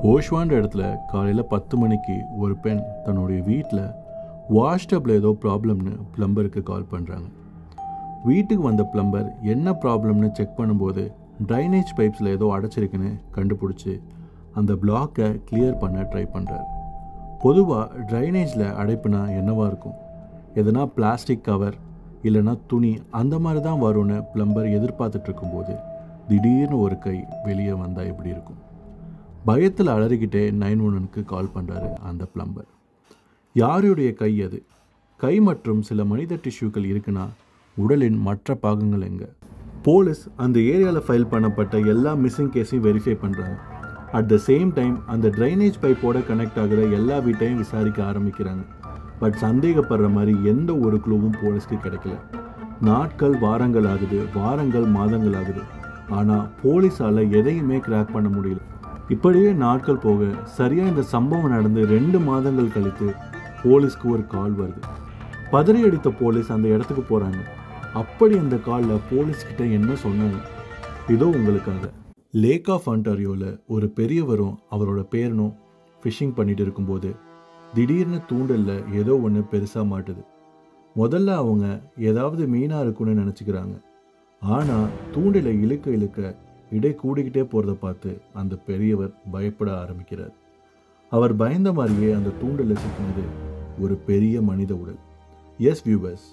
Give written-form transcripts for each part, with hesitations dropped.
ஓஷ்வான்ற இடத்துல காலையில் 10 மணிக்கு ஒரு பெண் தன்னுடைய வீட்டில் வாஷ்டப்பில் ஏதோ ப்ராப்ளம்னு ப்ளம்பருக்கு கால் பண்ணுறாங்க. வீட்டுக்கு வந்த ப்ளம்பர் என்ன ப்ராப்ளம்னு செக் பண்ணும்போது ட்ரைனேஜ் பைப்ஸில் ஏதோ அடைச்சிருக்குன்னு கண்டுபிடிச்சி அந்த பிளாக்கை கிளியர் பண்ண ட்ரை பண்ணுறாரு. பொதுவாக ட்ரைனேஜில் அடைப்புனா என்னவாக இருக்கும்? எதனா பிளாஸ்டிக் கவர் இல்லைனா துணி அந்த மாதிரி தான் வரும்னு ப்ளம்பர் எதிர்பார்த்துட்டு இருக்கும்போது திடீர்னு ஒரு கை வெளியே வந்தால் எப்படி இருக்கும்? பயத்தில் அலறிக்கிட்டே 911க்கு கால் பண்ணுறாரு அந்த ப்ளம்பர். யாருடைய கை அது? கை மற்றும் சில மனித டிஷ்யூக்கள் இருக்குன்னா உடலின் மற்ற பாகங்கள் எங்கே? போலீஸ் அந்த ஏரியாவில் ஃபைல் பண்ணப்பட்ட எல்லா மிஸ்ஸிங் கேஸையும் வெரிஃபை பண்ணுறாங்க. அட் த சேம் டைம் அந்த ட்ரைனேஜ் பைப்போட கனெக்ட் ஆகிற எல்லா வீட்டையும் விசாரிக்க ஆரம்பிக்கிறாங்க. பட் சந்தேகப்படுற மாதிரி எந்த ஒரு க்ளூவும் போலீஸ்க்கு கிடைக்கல. நாட்கள் வாரங்கள் ஆகுது, வாரங்கள் மாதங்கள் ஆகுது. ஆனால் போலீஸால் எதையுமே கிராக் பண்ண முடியல. இப்படியே நாட்கள் போக சரியாக இந்த சம்பவம் நடந்து 2 மாதங்கள் கழித்து போலீஸ்க்கு ஒரு கால் வருது. பதறி அடித்த போலீஸ் அந்த இடத்துக்கு போகிறாங்க. அப்படி அந்த காலில் போலீஸ்கிட்ட என்ன சொன்னாங்க? இதோ உங்களுக்காக. லேக் ஆஃப் ஆன்டாரியோவில் ஒரு பெரியவரும் அவரோட பேரனும் ஃபிஷிங் பண்ணிட்டு இருக்கும்போது திடீர்னு தூண்டலில் ஏதோ ஒன்று பெருசாக மாட்டுது. முதல்ல அவங்க ஏதாவது மீனாக இருக்குன்னு நினச்சிக்கிறாங்க. ஆனால் தூண்டிலை இழுக்க இழுக்க இடை கூடிக்கிட்டே போகிறத பார்த்து அந்த பெரியவர் பயப்பட ஆரம்பிக்கிறார். அவர் பயந்த மாதிரியே அந்த தூண்டில் சிக்கினது ஒரு பெரிய மனித உடல். எஸ் வியூவர்ஸ்,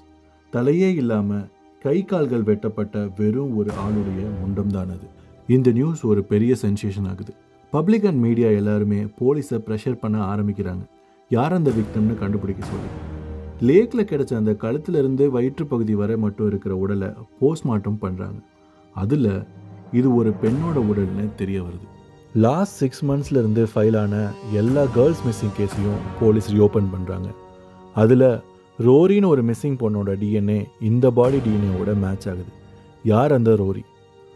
தலையே இல்லாமல் கை கால்கள் வெட்டப்பட்ட வெறும் ஒரு ஆளுடைய முண்டம் தான் அது. இந்த நியூஸ் ஒரு பெரிய சென்சேஷன் ஆகுது. பப்ளிக் அண்ட் மீடியா எல்லாருமே போலீஸை ப்ரெஷர் பண்ண ஆரம்பிக்கிறாங்க. யார் அந்த விக்டம்னு கண்டுபிடிக்க சொல்லி. லேக்கில் கிடைச்ச அந்த கழுத்திலிருந்து வயிற்றுப்பகுதி வரை மட்டும் இருக்கிற உடலை போஸ்ட்மார்ட்டம் பண்ணுறாங்க. அதில் இது ஒரு பெண்ணோட உடல்னு தெரிய வருது. லாஸ்ட் 6 மந்த்ஸ்லேருந்து ஃபைல் ஆன எல்லா கேர்ள்ஸ் மிஸ்ஸிங் கேஸையும் போலீஸ் ரீஓப்பன் பண்ணுறாங்க. அதில் ரோரின்னு ஒரு மிஸ்ஸிங் பொண்ணோட டிஎன்ஏ இந்த பாடி டிஎன்ஏவோட மேட்ச் ஆகுது. யார் அந்த ரோரி?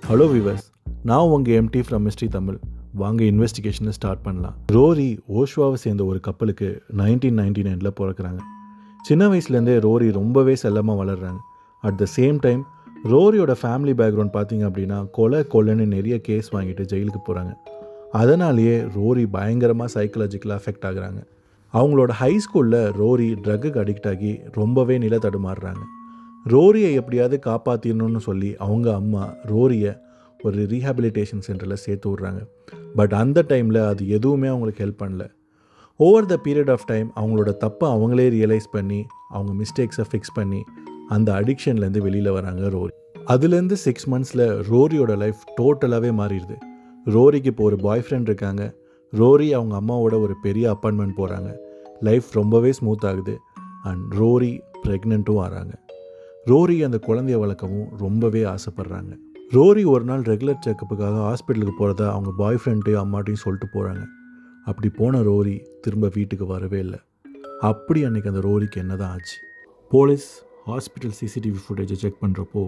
ஹலோ விவர்ஸ், நான் உங்கள் எம்டி ஃப்ரம் மிஸ்ட்ரி தமிழ். வாங்க இன்வெஸ்டிகேஷனை ஸ்டார்ட் பண்ணலாம். ரோரி ஓஷ்வாவை சேர்ந்த ஒரு கப்பலுக்கு 1999 பிறக்கிறாங்க. சின்ன வயசுலேருந்தே ரோரி ரொம்பவே செல்லமாக வளர்கிறாங்க. அட் த சேம் டைம் ரோரியோட ஃபேமிலி பேக்ரவுண்ட் பார்த்திங்க அப்படின்னா கொலைன்னு நிறைய கேஸ் வாங்கிட்டு ஜெயிலுக்கு போகிறாங்க. அதனாலேயே ரோரி பயங்கரமாக சைக்கலாஜிக்கலாக அஃபெக்ட் ஆகுறாங்க. அவங்களோட ஹை ஸ்கூலில் ரோரி ட்ரக்குக்கு அடிக்ட் ஆகி ரொம்பவே நில தடுமாறுறாங்க. ரோரியை எப்படியாவது காப்பாற்றிடணும்னு சொல்லி அவங்க அம்மா ரோரியை ஒரு ரீஹாபிலிட்டேஷன் சென்டரில் சேர்த்து விட்றாங்க. பட் அந்த டைமில் அது எதுவுமே அவங்களுக்கு ஹெல்ப் பண்ணல. Over the period of time அவங்களோட தப்பை அவங்களே ரியலைஸ் பண்ணி அவங்க மிஸ்டேக்ஸை ஃபிக்ஸ் பண்ணி அந்த அடிக்ஷன்லேருந்து வெளியில் வராங்க ரோரி. அதுலேருந்து 6 மந்த்ஸில் ரோரியோட லைஃப் டோட்டலாகவே மாறிடுது. ரோரிக்கு இப்போ ஒரு பாய் ஃப்ரெண்ட் இருக்காங்க. ரோரி அவங்க அம்மாவோட ஒரு பெரிய அப்பார்ட்மெண்ட் போகிறாங்க. லைஃப் ரொம்பவே ஸ்மூத் ஆகுது. அண்ட் ரோரி ப்ரெக்னெண்ட்டும் ஆகிறாங்க. ரோரி அந்த குழந்தைய வளர்க்கவும் ரொம்பவே ஆசைப்பட்றாங்க. ரோரி ஒரு நாள் ரெகுலர் செக்கப்புக்காக ஹாஸ்பிட்டலுக்கு போகிறதா அவங்க பாய் ஃப்ரெண்ட்டையும் அம்மாட்டையும் சொல்லிட்டு போகிறாங்க. அப்படி போன ரோரி திரும்ப வீட்டுக்கு வரவே இல்லை. அப்படி அன்றைக்கி அந்த ரோரிக்கு என்ன தான் ஆச்சு? போலீஸ் ஹாஸ்பிட்டல் சிசிடிவி ஃபுட்டேஜை செக் பண்ணுறப்போ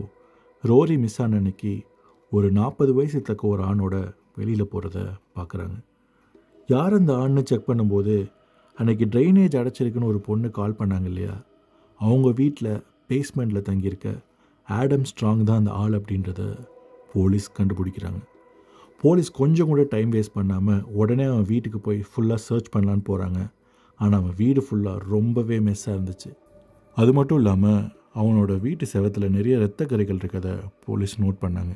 ரோரி மிஸ் ஆன அன்னைக்கு ஒரு 40 வயசு தக்க ஒரு ஆணோட வெளியில் போகிறத பார்க்குறாங்க. யார் அந்த ஆண்னு செக் பண்ணும்போது அன்றைக்கி ட்ரைனேஜ் அடைச்சிருக்குன்னு ஒரு பொண்ணு கால் பண்ணாங்க இல்லையா, அவங்க வீட்டில் பேஸ்மெண்ட்டில் தங்கியிருக்க ஆடம் ஸ்ட்ராங் தான் அந்த ஆள் அப்படின்றத போலீஸ் கண்டுபிடிக்கிறாங்க. போலீஸ் கொஞ்சம் கூட டைம் வேஸ்ட் பண்ணாமல் உடனே அவன் வீட்டுக்கு போய் ஃபுல்லாக சர்ச் பண்ணலான்னு போகிறாங்க. ஆனால் அவன் வீடு ஃபுல்லாக ரொம்பவே மெஸ்ஸாக இருந்துச்சு. அது மட்டும் இல்லாமல் அவனோட வீட்டு செவத்தில் நிறைய இரத்தக்கரைகள் இருக்கிறத போலீஸ் நோட் பண்ணாங்க.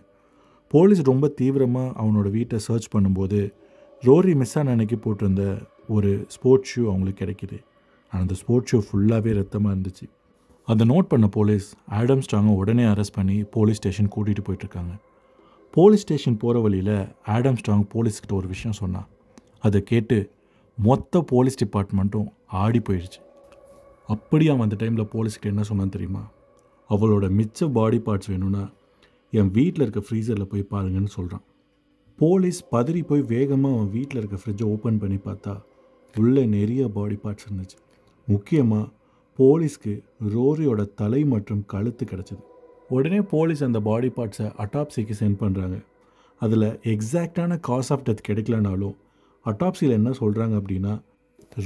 போலீஸ் ரொம்ப தீவிரமாக அவனோட வீட்டை சர்ச் பண்ணும்போது ரோரி மிஸ் ஆன அன்னைக்கு போட்டிருந்த ஒரு ஸ்போர்ட்ஸ் ஷூ அவங்களுக்கு கிடைக்கிது. அந்த ஸ்போர்ட்ஸ் ஷூ ஃபுல்லாகவே ரத்தமாக இருந்துச்சு. அதை நோட் பண்ண போலீஸ் ஆடம் ஸ்ட்ராங்கை உடனே அரெஸ்ட் பண்ணி போலீஸ் ஸ்டேஷன் கூட்டிகிட்டு போயிட்டுருக்காங்க. போலீஸ் ஸ்டேஷன் போகிற வழியில் ஆடம் ஸ்ட்ராங் போலீஸ்கிட்ட ஒரு விஷயம் சொன்னான். அதை கேட்டு மொத்த போலீஸ் டிபார்ட்மெண்ட்டும் ஆடி போயிடுச்சு. அப்படி அவன் அந்த டைமில் போலீஸ்கிட்ட என்ன சொன்னான்னு தெரியுமா? அவளோட மிச்ச பாடி பார்ட்ஸ் வேணும்னா என் வீட்டில் இருக்க ஃப்ரீசரில் போய் பாருங்கன்னு சொல்கிறான். போலீஸ் பதறி போய் வேகமாக அவன் வீட்டில் இருக்க ஃப்ரிட்ஜை ஓப்பன் பண்ணி பார்த்தா உள்ளே நிறைய பாடி பார்ட்ஸ் இருந்துச்சு. முக்கியமாக போலீஸ்க்கு ரோரியோட தலை மற்றும் கழுத்து கிடச்சிது. உடனே போலீஸ் அந்த பாடி பார்ட்ஸை அட்டாப்சிக்கு சென்ட் பண்ணுறாங்க. அதில் எக்ஸாக்டான காஸ் ஆஃப் டெத் கிடைக்கலனாலும் அட்டாப்சியில் என்ன சொல்கிறாங்க அப்படின்னா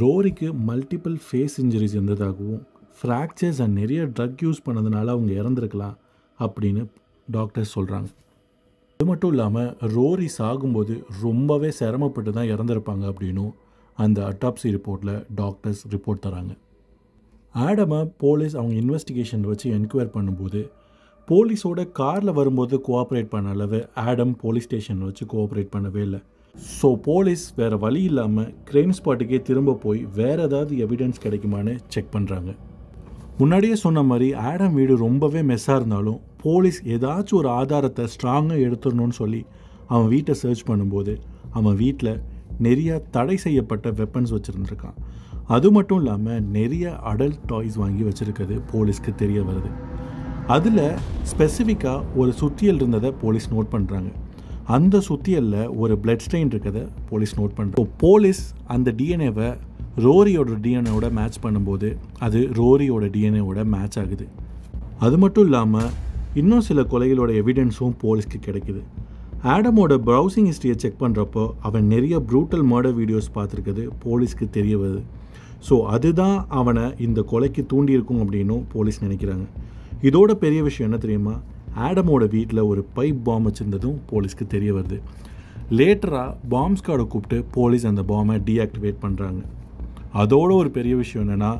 ரோரிக்கு மல்டிபிள் ஃபேஸ் இன்ஜுரிஸ் இருந்ததாகவும் ஃப்ராக்சர்ஸ் அண்ட் நிறைய ட்ரக் யூஸ் பண்ணதுனால அவங்க இறந்துருக்கலாம் அப்படின்னு டாக்டர்ஸ் சொல்கிறாங்க. அது மட்டும் இல்லாமல் ரோரி சாகும்போது ரொம்பவே சிரமப்பட்டு தான் இறந்துருப்பாங்க அப்படின்னும் அந்த அட்டாப்சி ரிப்போர்ட்டில் டாக்டர்ஸ் ரிப்போர்ட் தராங்க. ஆடமை போலீஸ் அவங்க இன்வெஸ்டிகேஷன் வச்சு என்கொயர் பண்ணும்போது போலீஸோட காரில் வரும்போது கோஆப்ரேட் பண்ண அளவு ஆடம் போலீஸ் ஸ்டேஷன் வச்சு கோஆப்ரேட் பண்ணவே இல்லை. ஸோ போலீஸ் வேறு வழி இல்லாமல் கிரைம் ஸ்பாட்டுக்கே திரும்ப போய் வேறு ஏதாவது எவிடன்ஸ் கிடைக்குமான்னு செக் பண்ணுறாங்க. முன்னாடியே சொன்ன மாதிரி ஆடம் வீடு ரொம்பவே மெஸ்ஸாக இருந்தாலும் போலீஸ் ஏதாச்சும் ஒரு ஆதாரத்தை ஸ்ட்ராங்காக எடுத்துடணும்னு சொல்லி அவன் வீட்டை சர்ச் பண்ணும்போது அவன் வீட்டில் நிறைய தடை செய்யப்பட்ட வெப்பன்ஸ் வச்சுருந்துருக்கான். அது மட்டும் இல்லாமல் நிறைய அடல்ட் டாய்ஸ் வாங்கி வச்சுருக்கிறது போலீஸ்க்கு தெரிய வருது. அதில் ஸ்பெசிஃபிக்காக ஒரு சுத்தியல் இருந்ததை போலீஸ் நோட் பண்ணுறாங்க. அந்த சுத்தியலில் ஒரு பிளட் ஸ்ட்ரெயின் இருக்கிறத போலீஸ் நோட் பண்ணுறோம். போலீஸ் அந்த டிஎன்ஏவை ரோரியோட டிஎன்ஏவோட மேட்ச் பண்ணும்போது அது ரோரியோட டிஎன்ஏவோட மேட்ச் ஆகுது. அது மட்டும் இல்லாமல் இன்னும் சில கொலைகளோட எவிடன்ஸும் போலீஸ்க்கு கிடைக்குது. ஆடமோட ப்ரௌசிங் ஹிஸ்ட்ரியை செக் பண்ணுறப்போ அவன் நிறைய ப்ரூட்டல் மர்டர் வீடியோஸ் பார்த்துருக்குது போலீஸ்க்கு தெரிய வருது. ஸோ அதுதான் அவனை இந்த கொலைக்கு தூண்டியிருக்கும் அப்படின்னும் போலீஸ் நினைக்கிறாங்க. இதோட பெரிய விஷயம் என்ன தெரியுமா, ஆடமோட வீட்டில் ஒரு பைப் பாம் வச்சுருந்ததும் போலீஸ்க்கு தெரிய வருது. லேட்டராக பாம் ஸ்குவாடை கூப்பிட்டு போலீஸ் அந்த பாமை டீஆக்டிவேட் பண்ணுறாங்க. அதோட ஒரு பெரிய விஷயம் என்னென்னா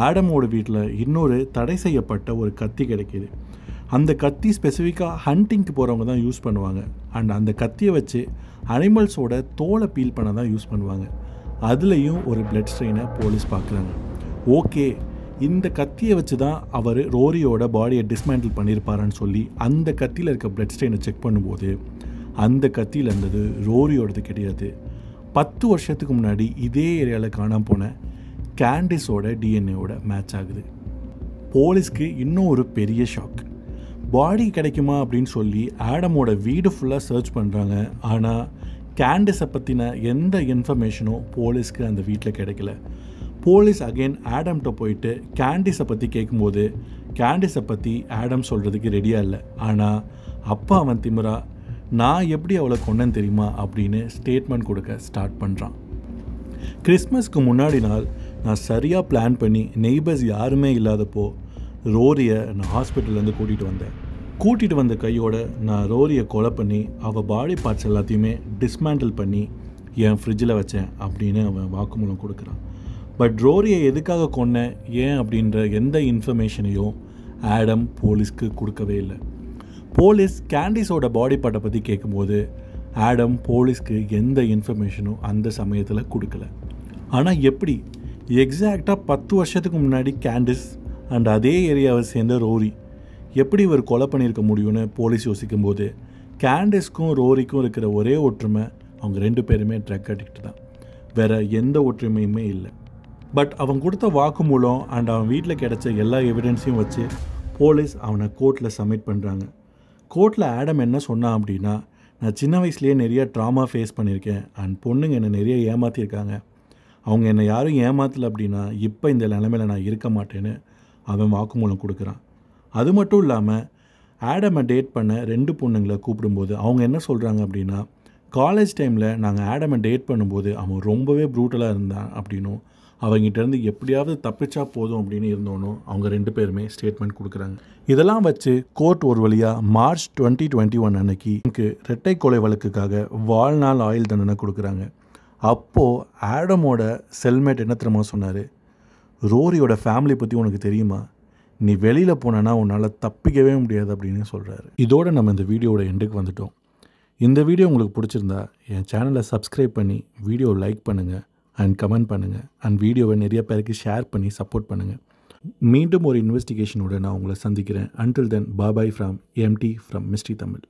ஆடமோட வீட்டில் இன்னொரு தடை செய்யப்பட்ட ஒரு கத்தி கிடைக்கிது. அந்த கத்தி ஸ்பெசிஃபிக்காக ஹண்டிங்க்கு போகிறவங்க தான் யூஸ் பண்ணுவாங்க. அண்ட் அந்த கத்தியை வச்சு அனிமல்ஸோட தோலை பீல் பண்ண தான் யூஸ் பண்ணுவாங்க. அதுலேயும் ஒரு பிளட் ஸ்ட்ரெயினை போலீஸ் பார்க்குறாங்க. ஓகே, இந்த கத்தியை வச்சு தான் அவர் ரோரியோட பாடியை டிஸ்மேண்டில் பண்ணியிருப்பாரான்னு சொல்லி அந்த கத்தியில் இருக்க பிளட் ஸ்ட்ரெயினை செக் பண்ணும்போது அந்த கத்தியில் இருந்தது ரோரியோடது கிடையாது. 10 வருஷத்துக்கு முன்னாடி இதே ஏரியாவில் காணாமல் போன கேண்டிஸோட டிஎன்ஏவோட மேட்ச் ஆகுது. போலீஸ்க்கு இன்னும் ஒரு பெரிய ஷாக். பாடி கிடைக்குமா அப்படின்னு சொல்லி ஆடமோட வீடு ஃபுல்லாக சர்ச் பண்ணுறாங்க. ஆனால் கேண்டிஸை பற்றின எந்த இன்ஃபர்மேஷனும் போலீஸ்க்கு அந்த வீட்டில் கிடைக்கல. போலீஸ் அகெயின் ஆடம்கிட்ட போயிட்டு கேண்டிஸை பற்றி கேட்கும்போது கேண்டிஸை பற்றி ஆடம் சொல்கிறதுக்கு ரெடியாக இல்லை. ஆனால் அப்பா அவன் திமிரா நான் எப்படி அவளை கொண்டேன்னு தெரியுமா அப்படின்னு ஸ்டேட்மெண்ட் கொடுக்க ஸ்டார்ட் பண்ணுறான். கிறிஸ்மஸ்க்கு முன்னாடி நாள் நான் சரியாக பிளான் பண்ணி நெய்பர்ஸ் யாருமே இல்லாதப்போ ரோரியை நான் ஹாஸ்பிட்டல்லேருந்து கூட்டிகிட்டு வந்த கையோட நான் ரோரியை கொலை பண்ணி அவள் பாடி பார்ட்ஸ் எல்லாத்தையுமே டிஸ்மேண்டில் பண்ணி என் ஃப்ரிட்ஜில் வச்சேன் அப்படின்னு அவன் வாக்குமூலம் கொடுக்குறான். பட் ரோரியை எதுக்காக கொன்னேன் ஏன் அப்படின்ற எந்த இன்ஃபர்மேஷனையும் ஆடம் போலீஸ்க்கு கொடுக்கவே இல்லை. போலீஸ் கேண்டிஸோட பாடி பார்ட்டை பற்றி கேட்கும்போது ஆடம் போலீஸ்க்கு எந்த இன்ஃபர்மேஷனும் அந்த சமயத்தில் கொடுக்கல. ஆனால் எப்படி எக்ஸாக்டாக 10 வருஷத்துக்கு முன்னாடி கேண்டிஸ் அண்ட் அதே ஏரியாவை சேர்ந்த ரோரி எப்படி இவர் கொலை பண்ணியிருக்க முடியும்னு போலீஸ் யோசிக்கும்போது கேண்டிஸ்க்கும் ரோரிக்கும் இருக்கிற ஒரே ஒற்றுமை அவங்க 2 பேருமே ட்ரக் அடிக்ட் தான். வேறு எந்த ஒற்றுமையுமே இல்லை. பட் அவன் கொடுத்த வாக்குமூலம் அண்ட் அவன் வீட்டில் கிடைச்ச எல்லா எவிடன்ஸையும் வச்சு போலீஸ் அவனை கோர்ட்டில் சப்மிட் பண்ணுறாங்க. கோர்ட்டில் ஆடம் என்ன சொன்னான் அப்படின்னா, நான் சின்ன வயசுலேயே நிறைய ட்ராமா ஃபேஸ் பண்ணியிருக்கேன் அண்ட் பொண்ணுங்க என்னை நிறைய ஏமாற்றிருக்காங்க. அவங்க என்னை யாரும் ஏமாற்றலை அப்படின்னா இப்போ இந்த நிலைமையில் நான் இருக்க மாட்டேன்னு அவன் வாக்குமூலம் கொடுக்குறான். அது மட்டும் இல்லாமல் ஆடமை டேட் பண்ண 2 பொண்ணுங்களை கூப்பிடும்போது அவங்க என்ன சொல்கிறாங்க அப்படின்னா, காலேஜ் டைமில் நாங்கள் ஆடமை டேட் பண்ணும்போது அவன் ரொம்பவே ப்ரூட்டலாக இருந்தான் அப்படின்னும் அவங்ககிட்டேருந்து எப்படியாவது தப்பிச்சா போதும் அப்படின்னு இருந்தோன்னு அவங்க 2 பேருமே ஸ்டேட்மெண்ட் கொடுக்குறாங்க. இதெல்லாம் வச்சு கோர்ட் ஒரு வழியாக மார்ச் 2021 அன்னைக்கு எனக்கு இரட்டை கொலை வழக்குக்காக வாழ்நாள் ஆயுள் தண்டனை கொடுக்குறாங்க. அப்போது ஆடமோட செல்மேட் என்ன தெரியுமா சொன்னார், ரோரியோட ஃபேமிலி பற்றி உனக்கு தெரியுமா, நீ வெளியில் போனேன்னா உன்னால் தப்பிக்கவே முடியாது அப்படின்னு சொல்கிறாரு. இதோடு நம்ம இந்த வீடியோட எண்டுக்கு வந்துட்டோம். இந்த வீடியோ உங்களுக்கு பிடிச்சிருந்தா என் சேனலை சப்ஸ்கிரைப் பண்ணி வீடியோ லைக் பண்ணுங்கள் அண்ட் கமெண்ட் பண்ணுங்கள் அண்ட் வீடியோவை நிறைய பேருக்கு ஷேர் பண்ணி சப்போர்ட் பண்ணுங்கள். மீண்டும் ஒரு இன்வெஸ்டிகேஷனோட நான் உங்களை சந்திக்கிறேன். Until then bye from MT from mystery Tamil.